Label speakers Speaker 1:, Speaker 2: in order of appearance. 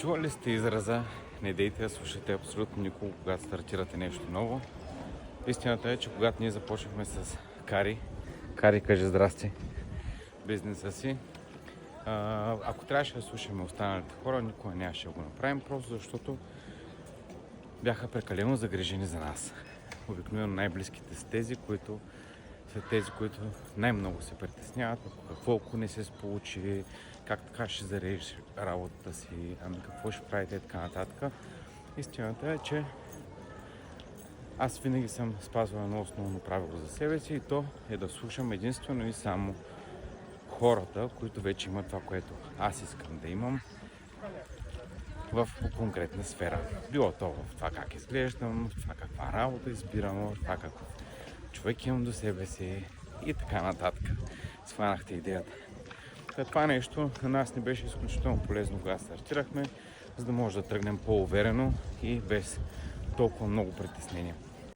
Speaker 1: Чували сте израза не дейте да слушате абсолютно никого, когато стартирате нещо ново. Истината е, че когато ние започнахме с Кари каже здрасти, бизнеса си, ако трябваше да слушаме останалите хора, никога нямаше да го направим, просто защото бяха прекалено загрижени за нас. Обикновено най-близките са тези, които най-много се притесняват, какво ако не се получи, как така ще зарежеш работата си, какво ще правите и така нататък. Истината е, че аз винаги съм спазвал едно основно правило за себе си и то е да слушам единствено и само хората, които вече имат това, което аз искам да имам в конкретна сфера. Било то в това как изглеждам, в това каква работа избирам, в това какъв човек имам до себе си и така нататък. Схванахте идеята. Това нещо на нас не беше изключително полезно, когато стартирахме, за да може да тръгнем по-уверено и без толкова много притеснения.